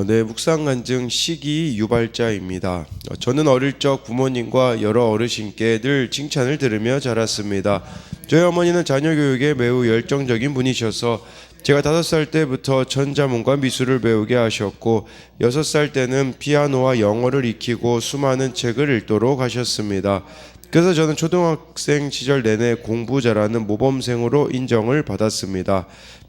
네, 묵상 간증 시기 유발자입니다. 저는 어릴 적 부모님과 여러 어르신께 늘 칭찬을 들으며 자랐습니다. 저희 어머니는 자녀 교육에 매우 열정적인 분이셔서 제가 5살 때부터 전자문과 미술을 배우게 하셨고 6살 때는 피아노와 영어를 익히고 수많은 책을 읽도록 하셨습니다. 그래서 저는 초등학생 시절 내내 공부 잘하는 모범생으로 인정을 받았습니다.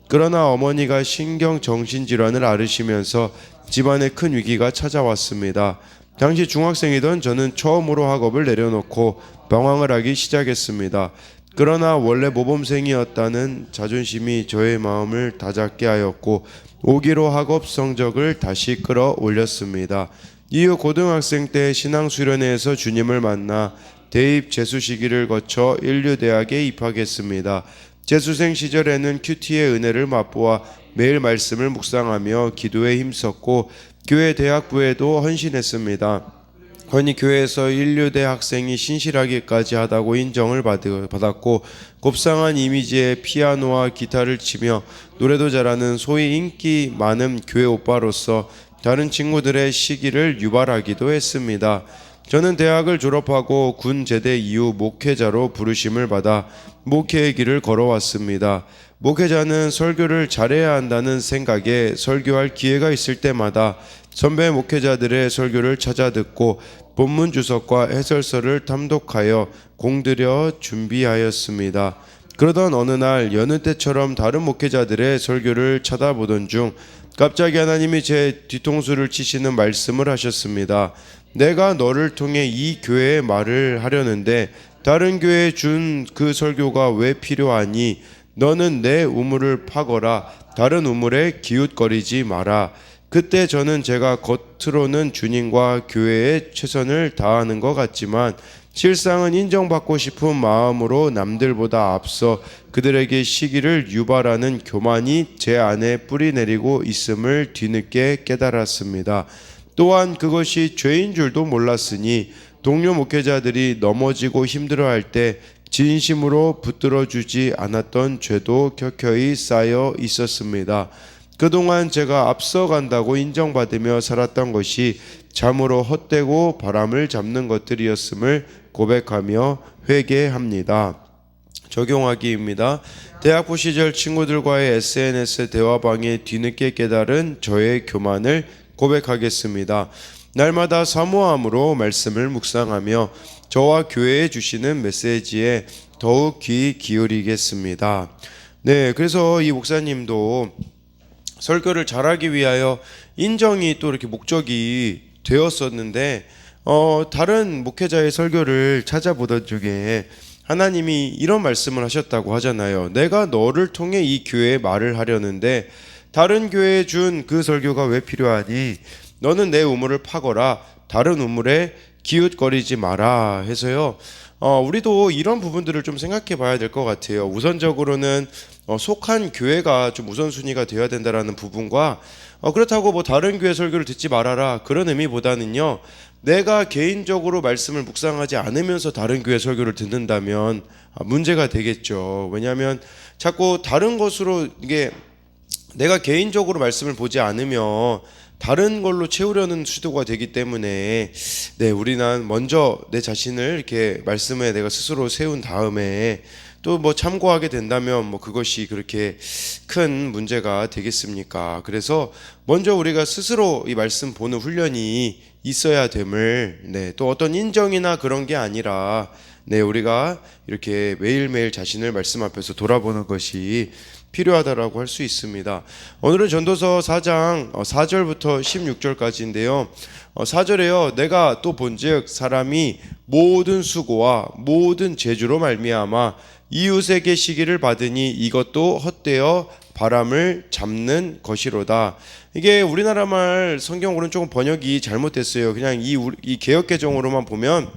그러나 어머니가 신경정신질환을 앓으시면서 집안에 큰 위기가 찾아왔습니다. 당시 중학생이던 저는 처음으로 학업을 내려놓고 방황을 하기 시작했습니다. 그러나 원래 모범생이었다는 자존심이 저의 마음을 다잡게 하였고 5기로 학업 성적을 다시 끌어올렸습니다. 이후 고등학생 때 신앙수련회에서 주님을 만나 대입 재수 시기를 거쳐 인류대학에 입학했습니다. 재수생 시절에는 큐티의 은혜를 맛보아 매일 말씀을 묵상하며 기도에 힘썼고 교회 대학부에도 헌신했습니다. 허니 교회에서 인류대 학생이 신실하기까지 하다고 인정을 받았고 곱상한 이미지의 피아노와 기타를 치며 노래도 잘하는 소위 인기 많은 교회 오빠로서 다른 친구들의 시기를 유발하기도 했습니다. 저는 대학을 졸업하고 군 제대 이후 목회자로 부르심을 받아 목회의 길을 걸어왔습니다. 목회자는 설교를 잘해야 한다는 생각에 설교할 기회가 있을 때마다 선배 목회자들의 설교를 찾아 듣고 본문 주석과 해설서를 탐독하여 공들여 준비하였습니다. 그러던 어느 날 여느 때처럼 다른 목회자들의 설교를 쳐다보던 중 갑자기 하나님이 제 뒤통수를 치시는 말씀을 하셨습니다. 내가 너를 통해 이 교회에 말을 하려는데 다른 교회에 준 그 설교가 왜 필요하니? 너는 내 우물을 파거라. 다른 우물에 기웃거리지 마라. 그때 저는 제가 겉으로는 주님과 교회에 최선을 다하는 것 같지만 실상은 인정받고 싶은 마음으로 남들보다 앞서 그들에게 시기를 유발하는 교만이 제 안에 뿌리내리고 있음을 뒤늦게 깨달았습니다. 또한 그것이 죄인 줄도 몰랐으니 동료 목회자들이 넘어지고 힘들어할 때 진심으로 붙들어주지 않았던 죄도 켜켜이 쌓여 있었습니다. 그동안 제가 앞서간다고 인정받으며 살았던 것이 참으로 헛되고 바람을 잡는 것들이었음을 고백하며 회개합니다. 적용하기입니다. 대학부 시절 친구들과의 SNS 대화방에 뒤늦게 깨달은 저의 교만을 고백하겠습니다. 날마다 사모함으로 말씀을 묵상하며 저와 교회에 주시는 메시지에 더욱 귀 기울이겠습니다. 네, 그래서 이 목사님도 설교를 잘하기 위하여 인정이 또 이렇게 목적이 되었었는데 다른 목회자의 설교를 찾아보던 중에 하나님이 이런 말씀을 하셨다고 하잖아요. 내가 너를 통해 이 교회에 말을 하려는데 다른 교회에 준 그 설교가 왜 필요하니? 너는 내 우물을 파거라. 다른 우물에 기웃거리지 마라 해서요. 우리도 이런 부분들을 좀 생각해 봐야 될 것 같아요. 우선적으로는 속한 교회가 좀 우선순위가 되어야 된다라는 부분과 그렇다고 뭐 다른 교회 설교를 듣지 말아라 그런 의미보다는요. 내가 개인적으로 말씀을 묵상하지 않으면서 다른 교회 설교를 듣는다면 문제가 되겠죠. 왜냐하면 자꾸 다른 것으로 이게 내가 개인적으로 말씀을 보지 않으면 다른 걸로 채우려는 시도가 되기 때문에 우리는 먼저 내 자신을 이렇게 말씀에 내가 스스로 세운 다음에 또 뭐 참고하게 된다면 뭐 그것이 그렇게 큰 문제가 되겠습니까? 그래서 먼저 우리가 스스로 이 말씀 보는 훈련이 있어야 됨을 또 어떤 인정이나 그런 게 아니라 우리가 이렇게 매일매일 자신을 말씀 앞에서 돌아보는 것이 필요하다라고 할 수 있습니다. 오늘은 전도서 4장 4절부터 16절까지인데요. 4절에요. 내가 또 본즉 사람이 모든 수고와 모든 재주로 말미암아 이웃에게 시기를 받으니 이것도 헛되어 바람을 잡는 것이로다. 이게 우리나라 말 성경으로는 조금 번역이 잘못됐어요. 그냥 이 개역개정으로만 보면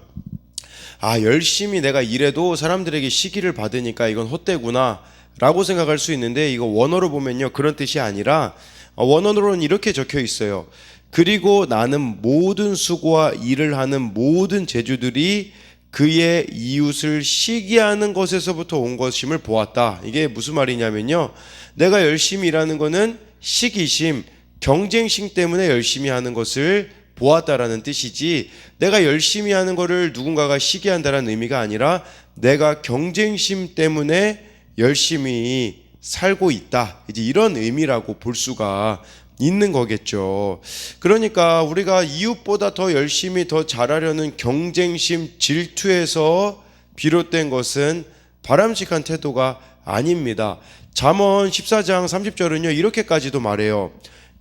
열심히 내가 일해도 사람들에게 시기를 받으니까 이건 헛되구나 라고 생각할 수 있는데 이거 원어로 보면요 그런 뜻이 아니라 원어로는 이렇게 적혀 있어요. 그리고 나는 모든 수고와 일을 하는 모든 재주들이 그의 이웃을 시기하는 것에서부터 온 것임을 보았다. 이게 무슨 말이냐면요, 내가 열심히 일하는 거는 시기심, 경쟁심 때문에 열심히 하는 것을 보았다라는 뜻이지, 내가 열심히 하는 것을 누군가가 시기한다라는 의미가 아니라 내가 경쟁심 때문에 열심히 살고 있다, 이제 이런 의미라고 볼 수가 있는 거겠죠. 그러니까 우리가 이웃보다 더 열심히 더 잘하려는 경쟁심, 질투에서 비롯된 것은 바람직한 태도가 아닙니다. 잠언 14장 30절은요 이렇게까지도 말해요.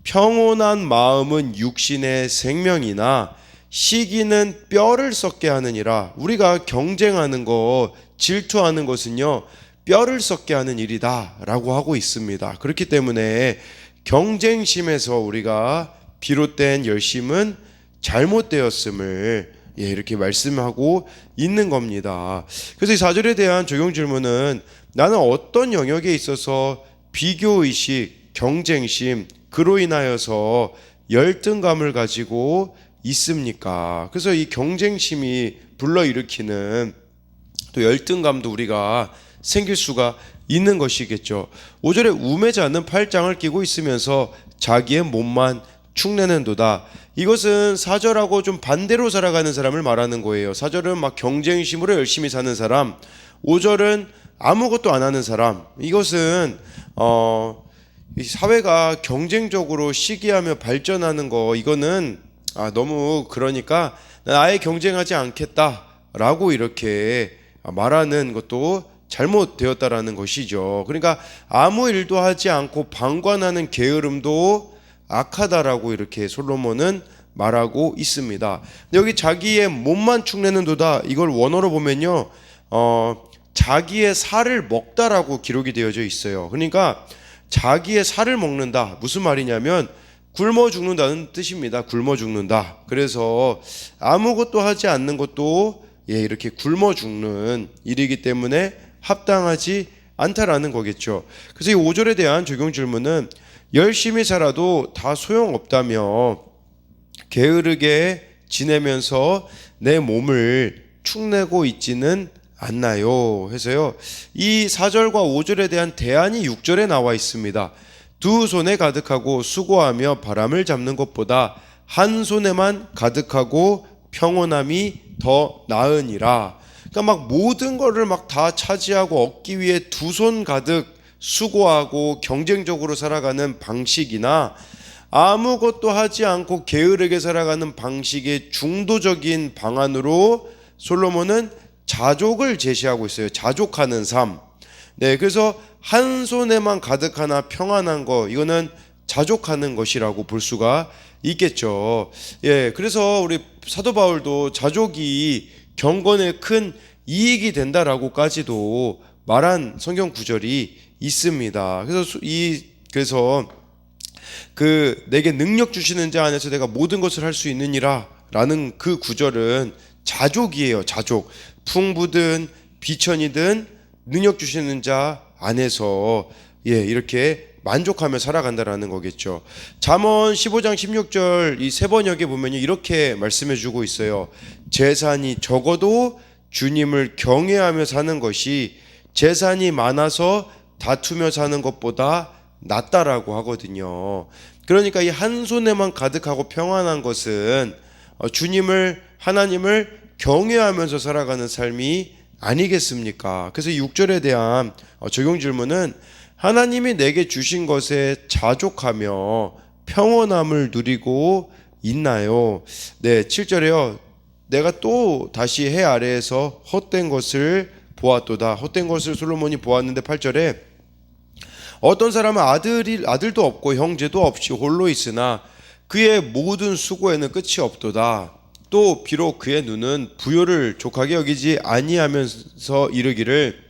평온한 마음은 육신의 생명이나 시기는 뼈를 썩게 하느니라. 우리가 경쟁하는 것, 질투하는 것은요 뼈를 썩게 하는 일이다 라고 하고 있습니다. 그렇기 때문에 경쟁심에서 우리가 비롯된 열심은 잘못되었음을 이렇게 말씀하고 있는 겁니다. 그래서 이 4절에 대한 적용 질문은, 나는 어떤 영역에 있어서 비교의식, 경쟁심, 그로 인하여서 열등감을 가지고 있습니까? 그래서 이 경쟁심이 불러일으키는 또 열등감도 우리가 생길 수가 있는 것이겠죠. 5절에 우매자는 팔짱을 끼고 있으면서 자기의 몸만 축내는도다. 이것은 4절하고 좀 반대로 살아가는 사람을 말하는 거예요. 4절은 막 경쟁심으로 열심히 사는 사람, 5절은 아무것도 안 하는 사람. 이것은 이 사회가 경쟁적으로 시기하며 발전하는 거, 이거는 너무, 그러니까 난 아예 경쟁하지 않겠다라고 이렇게 말하는 것도 잘못되었다라는 것이죠. 그러니까 아무 일도 하지 않고 방관하는 게으름도 악하다라고 이렇게 솔로몬은 말하고 있습니다. 여기 자기의 몸만 축내는도다, 이걸 원어로 보면요 자기의 살을 먹다라고 기록이 되어져 있어요. 그러니까 자기의 살을 먹는다, 무슨 말이냐면 굶어 죽는다는 뜻입니다. 굶어 죽는다. 그래서 아무것도 하지 않는 것도 이렇게 굶어 죽는 일이기 때문에 합당하지 않다라는 거겠죠. 그래서 이 5절에 대한 적용 질문은, 열심히 살아도 다 소용없다며 게으르게 지내면서 내 몸을 축내고 있지는 않나요? 해서요, 이 4절과 5절에 대한 대안이 6절에 나와 있습니다. 두 손에 가득하고 수고하며 바람을 잡는 것보다 한 손에만 가득하고 평온함이 더 나으니라. 그러니까 막 모든 거를 막 다 차지하고 얻기 위해 두 손 가득 수고하고 경쟁적으로 살아가는 방식이나 아무것도 하지 않고 게으르게 살아가는 방식의 중도적인 방안으로 솔로몬은 자족을 제시하고 있어요. 자족하는 삶. 그래서 한 손에만 가득하나 평안한 거, 이거는 자족하는 것이라고 볼 수가 있겠죠. 그래서 우리 사도 바울도 자족이 경건에 큰 이익이 된다라고까지도 말한 성경 구절이 있습니다. 그래서 내게 능력 주시는 자 안에서 내가 모든 것을 할 수 있느니라라는 그 구절은 자족이에요. 자족. 풍부든 비천이든 능력 주시는 자 안에서 이렇게 만족하며 살아간다라는 거겠죠. 잠언 15장 16절 이 세 번역에 보면요 이렇게 말씀해 주고 있어요. 재산이 적어도 주님을 경외하며 사는 것이 재산이 많아서 다투며 사는 것보다 낫다라고 하거든요. 그러니까 이 한 손에만 가득하고 평안한 것은 하나님을 경외하면서 살아가는 삶이 아니겠습니까? 그래서 6절에 대한 적용 질문은, 하나님이 내게 주신 것에 자족하며 평온함을 누리고 있나요? 7절에요. 내가 또 다시 해 아래에서 헛된 것을 보았도다. 헛된 것을 솔로몬이 보았는데 8절에 어떤 사람은 아들도 없고 형제도 없이 홀로 있으나 그의 모든 수고에는 끝이 없도다. 또 비록 그의 눈은 부요를 족하게 여기지 아니하면서 이르기를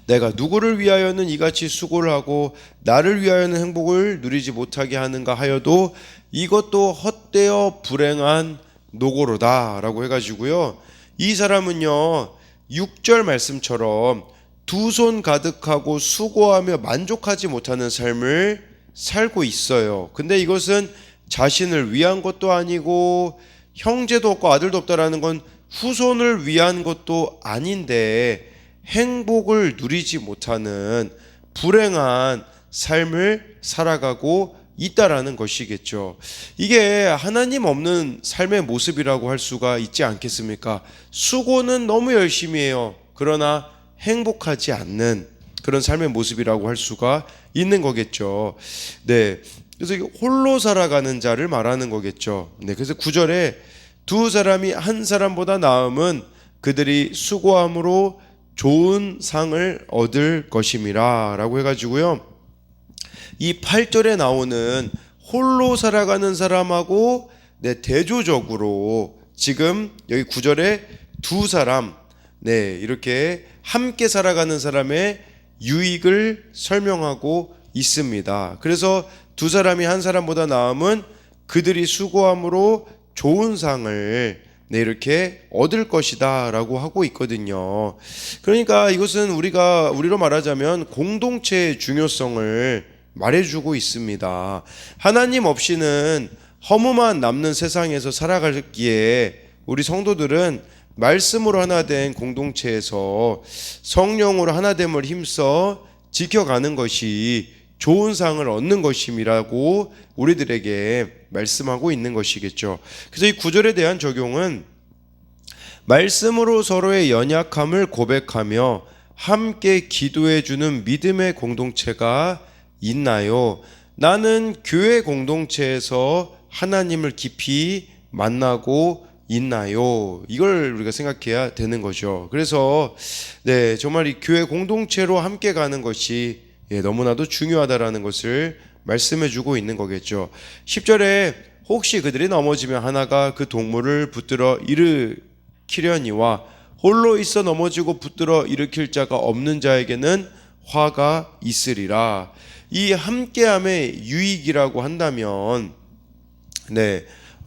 내가 누구를 위하여는 이같이 수고를 하고 나를 위하여는 행복을 누리지 못하게 하는가 하여도 이것도 헛되어 불행한 노고로다 라고 해가지고요, 이 사람은요 6절 말씀처럼 두 손 가득하고 수고하며 만족하지 못하는 삶을 살고 있어요. 근데 이것은 자신을 위한 것도 아니고 형제도 없고 아들도 없다라는 건 후손을 위한 것도 아닌데 행복을 누리지 못하는 불행한 삶을 살아가고 있다라는 것이겠죠. 이게 하나님 없는 삶의 모습이라고 할 수가 있지 않겠습니까? 수고는 너무 열심히 해요. 그러나 행복하지 않는 그런 삶의 모습이라고 할 수가 있는 거겠죠. 네. 그래서 홀로 살아가는 자를 말하는 거겠죠. 네. 그래서 9절에 두 사람이 한 사람보다 나음은 그들이 수고함으로 좋은 상을 얻을 것임이라 라고 해가지고요. 이 8절에 나오는 홀로 살아가는 사람하고 대조적으로 지금 여기 9절에 두 사람 이렇게 함께 살아가는 사람의 유익을 설명하고 있습니다. 그래서 두 사람이 한 사람보다 나음은 그들이 수고함으로 좋은 상을 이렇게 얻을 것이다 라고 하고 있거든요. 그러니까 이것은 우리로 말하자면 공동체의 중요성을 말해주고 있습니다. 하나님 없이는 허무만 남는 세상에서 살아가기에 우리 성도들은 말씀으로 하나 된 공동체에서 성령으로 하나됨을 힘써 지켜가는 것이 좋은 상을 얻는 것임이라고 우리들에게 말씀하고 있는 것이겠죠. 그래서 이 구절에 대한 적용은 말씀으로 서로의 연약함을 고백하며 함께 기도해 주는 믿음의 공동체가 있나요? 나는 교회 공동체에서 하나님을 깊이 만나고 있나요? 이걸 우리가 생각해야 되는 거죠. 그래서 정말 이 교회 공동체로 함께 가는 것이 너무나도 중요하다라는 것을 말씀해 주고 있는 거겠죠. 10절에 혹시 그들이 넘어지면 하나가 그 동물을 붙들어 일으키려니와 홀로 있어 넘어지고 붙들어 일으킬 자가 없는 자에게는 화가 있으리라. 이 함께함의 유익이라고 한다면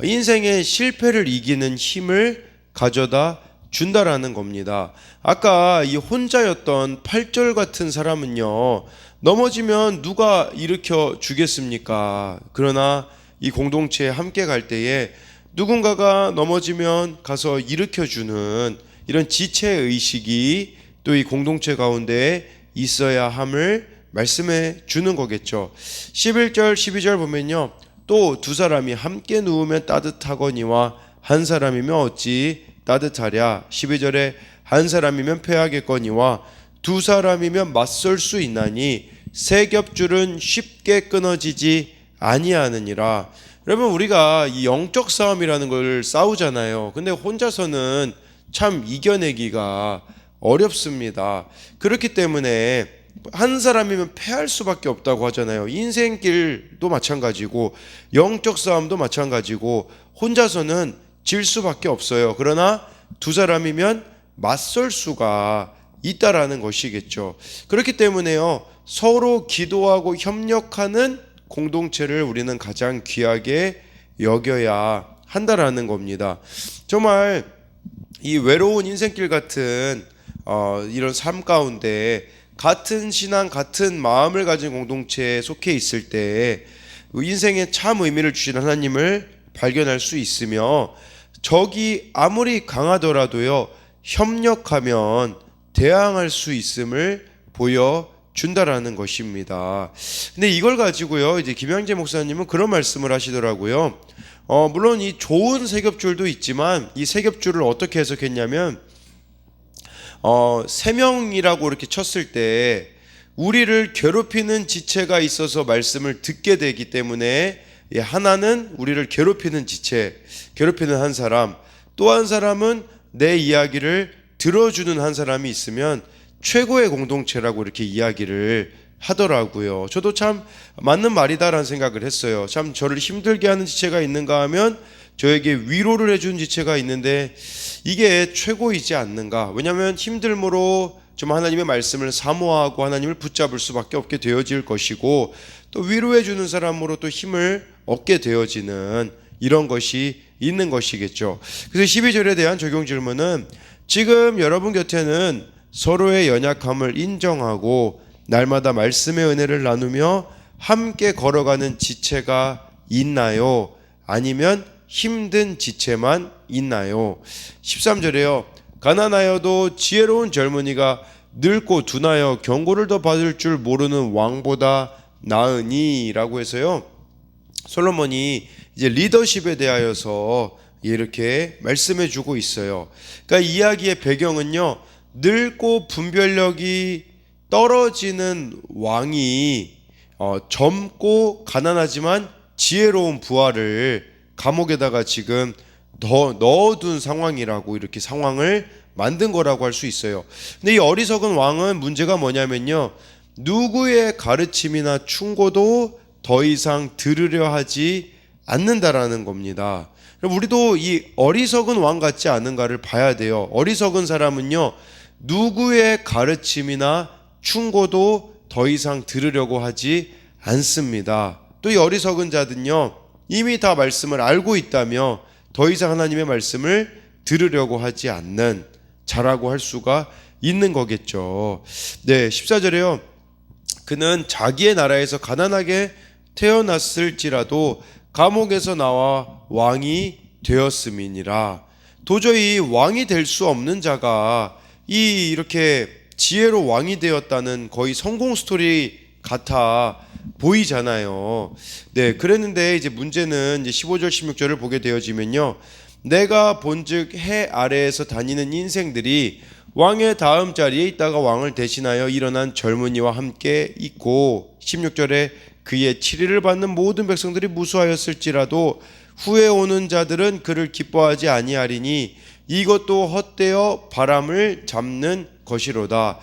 인생의 실패를 이기는 힘을 가져다 준다라는 겁니다. 아까 이 혼자였던 8절 같은 사람은요, 넘어지면 누가 일으켜 주겠습니까? 그러나 이 공동체에 함께 갈 때에 누군가가 넘어지면 가서 일으켜 주는 이런 지체의식이 또 이 공동체 가운데 있어야 함을 말씀해 주는 거겠죠. 11절 12절 보면요, 또 두 사람이 함께 누우면 따뜻하거니와 한 사람이면 어찌 따뜻하랴. 12절에 한 사람이면 패하겠거니와 두 사람이면 맞설 수 있나니 세 겹줄은 쉽게 끊어지지 아니하느니라. 여러분, 우리가 이 영적 싸움이라는 걸 싸우잖아요. 근데 혼자서는 참 이겨내기가 어렵습니다. 그렇기 때문에 한 사람이면 패할 수밖에 없다고 하잖아요. 인생길도 마찬가지고 영적 싸움도 마찬가지고 혼자서는 질 수밖에 없어요. 그러나 두 사람이면 맞설 수가 있다라는 것이겠죠. 그렇기 때문에요, 서로 기도하고 협력하는 공동체를 우리는 가장 귀하게 여겨야 한다라는 겁니다. 정말 이 외로운 인생길 같은 이런 삶 가운데 같은 신앙, 같은 마음을 가진 공동체에 속해 있을 때 인생에 참 의미를 주신 하나님을 발견할 수 있으며, 적이 아무리 강하더라도요, 협력하면 대항할 수 있음을 보여준다라는 것입니다. 근데 이걸 가지고요, 이제 김양재 목사님은 그런 말씀을 하시더라고요. 물론 이 좋은 세겹줄도 있지만 이 세겹줄을 어떻게 해석했냐면, 세 명이라고 이렇게 쳤을 때 우리를 괴롭히는 지체가 있어서 말씀을 듣게 되기 때문에 하나는 우리를 괴롭히는 지체, 괴롭히는 한 사람, 또 한 사람은 내 이야기를 들어주는 한 사람이 있으면 최고의 공동체라고 이렇게 이야기를 하더라고요. 저도 참 맞는 말이다라는 생각을 했어요. 참 저를 힘들게 하는 지체가 있는가 하면 저에게 위로를 해준 지체가 있는데 이게 최고이지 않는가. 왜냐하면 힘들므로 좀 하나님의 말씀을 사모하고 하나님을 붙잡을 수밖에 없게 되어질 것이고, 또 위로해주는 사람으로 또 힘을 얻게 되어지는 이런 것이 있는 것이겠죠. 그래서 12절에 대한 적용 질문은, 지금 여러분 곁에는 서로의 연약함을 인정하고 날마다 말씀의 은혜를 나누며 함께 걸어가는 지체가 있나요? 아니면 힘든 지체만 있나요? 13절에요. 가난하여도 지혜로운 젊은이가 늙고 둔하여 경고를 더 받을 줄 모르는 왕보다 나으니 라고 해서요, 솔로몬이 이제 리더십에 대하여서 이렇게 말씀해 주고 있어요. 그러니까 이야기의 배경은요, 늙고 분별력이 떨어지는 왕이 젊고 가난하지만 지혜로운 부하를 감옥에다가 지금 더 넣어둔 상황이라고 이렇게 상황을 만든 거라고 할 수 있어요. 근데 이 어리석은 왕은 문제가 뭐냐면요, 누구의 가르침이나 충고도 더 이상 들으려 하지 않는다라는 겁니다. 우리도 이 어리석은 왕 같지 않은가를 봐야 돼요. 어리석은 사람은요, 누구의 가르침이나 충고도 더 이상 들으려고 하지 않습니다. 또 이 어리석은 자들은요, 이미 다 말씀을 알고 있다며 더 이상 하나님의 말씀을 들으려고 하지 않는 자라고 할 수가 있는 거겠죠. 네, 14절에요. 그는 자기의 나라에서 가난하게 태어났을지라도 감옥에서 나와 왕이 되었음이니라. 도저히 왕이 될 수 없는 자가 이렇게 지혜로 왕이 되었다는 거의 성공 스토리 같아 보이잖아요. 네, 그랬는데 이제 문제는 이제 15절 16절을 보게 되어지면요, 내가 본즉 해 아래에서 다니는 인생들이 왕의 다음 자리에 있다가 왕을 대신하여 일어난 젊은이와 함께 있고, 16절에 그의 치리를 받는 모든 백성들이 무수하였을지라도 후에 오는 자들은 그를 기뻐하지 아니하리니 이것도 헛되어 바람을 잡는 것이로다.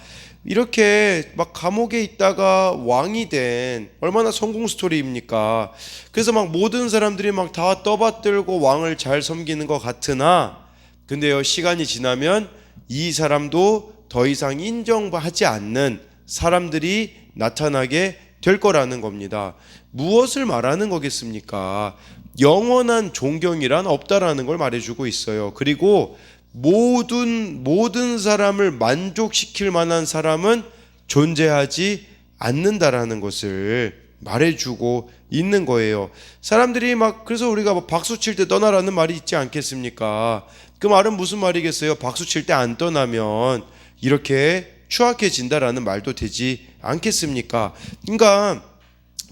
이렇게 막 감옥에 있다가 왕이 된 얼마나 성공 스토리입니까? 그래서 막 모든 사람들이 막 다 떠받들고 왕을 잘 섬기는 것 같으나, 근데요, 시간이 지나면 이 사람도 더 이상 인정하지 않는 사람들이 나타나게 될 거라는 겁니다. 무엇을 말하는 거겠습니까? 영원한 존경이란 없다라는 걸 말해주고 있어요. 그리고 모든 사람을 만족시킬 만한 사람은 존재하지 않는다라는 것을 말해주고 있는 거예요. 사람들이 막, 그래서 우리가 뭐 박수 칠 때 떠나라는 말이 있지 않겠습니까? 그 말은 무슨 말이겠어요? 박수 칠 때 안 떠나면 이렇게 추악해진다라는 말도 되지 않겠습니까? 그러니까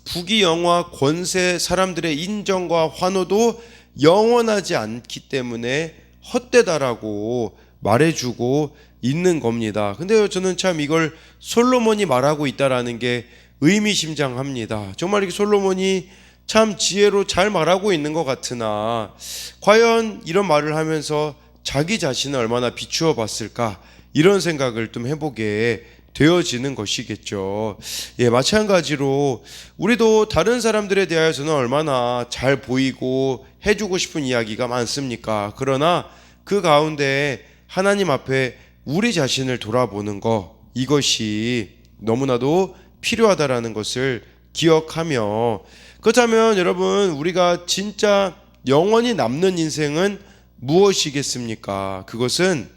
부귀영화, 권세, 사람들의 인정과 환호도 영원하지 않기 때문에 헛되다라고 말해주고 있는 겁니다. 근데요, 저는 참 이걸 솔로몬이 말하고 있다라는 게 의미심장합니다. 정말 이렇게 솔로몬이 참 지혜로 잘 말하고 있는 것 같으나, 과연 이런 말을 하면서 자기 자신을 얼마나 비추어 봤을까, 이런 생각을 좀 해보게 되어지는 것이겠죠. 예, 마찬가지로 우리도 다른 사람들에 대하여서는 얼마나 잘 보이고 해주고 싶은 이야기가 많습니까? 그러나 그 가운데 하나님 앞에 우리 자신을 돌아보는 것, 이것이 너무나도 필요하다라는 것을 기억하며, 그렇다면 여러분, 우리가 진짜 영원히 남는 인생은 무엇이겠습니까? 그것은,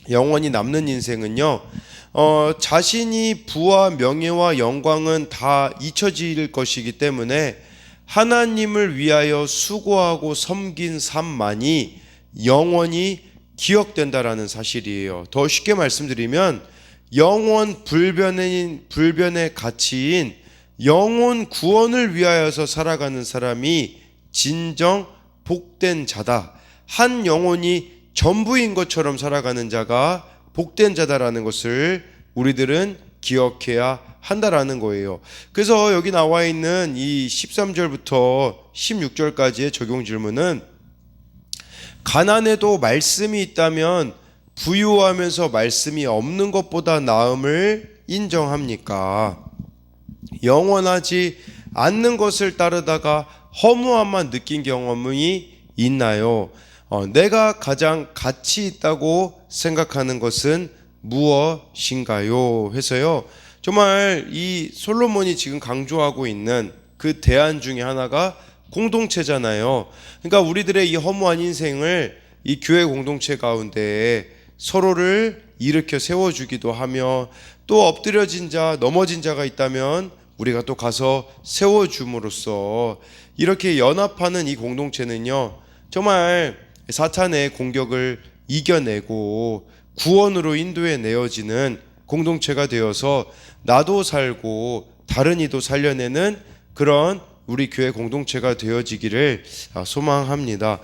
영원히 남는 인생은요, 자신이 부와 명예와 영광은 다 잊혀질 것이기 때문에 하나님을 위하여 수고하고 섬긴 삶만이 영원히 기억된다라는 사실이에요. 더 쉽게 말씀드리면, 영원 불변의 가치인 영혼 구원을 위하여서 살아가는 사람이 진정 복된 자다. 한 영혼이 전부인 것처럼 살아가는 자가 복된 자다라는 것을 우리들은 기억해야 한다라는 거예요. 그래서 여기 나와 있는 이 13절부터 16절까지의 적용 질문은, 가난해도 말씀이 있다면 부유하면서 말씀이 없는 것보다 나음을 인정합니까? 영원하지 않는 것을 따르다가 허무함만 느낀 경험이 있나요? 내가 가장 가치 있다고 생각하는 것은 무엇인가요? 해서요, 정말 이 솔로몬이 지금 강조하고 있는 그 대안 중에 하나가 공동체잖아요. 그러니까 우리들의 이 허무한 인생을 이 교회 공동체 가운데 서로를 일으켜 세워주기도 하며, 또 엎드려진 자, 넘어진 자가 있다면 우리가 또 가서 세워줌으로써 이렇게 연합하는 이 공동체는요, 정말 사탄의 공격을 이겨내고 구원으로 인도해 내어지는 공동체가 되어서 나도 살고 다른 이도 살려내는 그런 우리 교회 공동체가 되어지기를 소망합니다.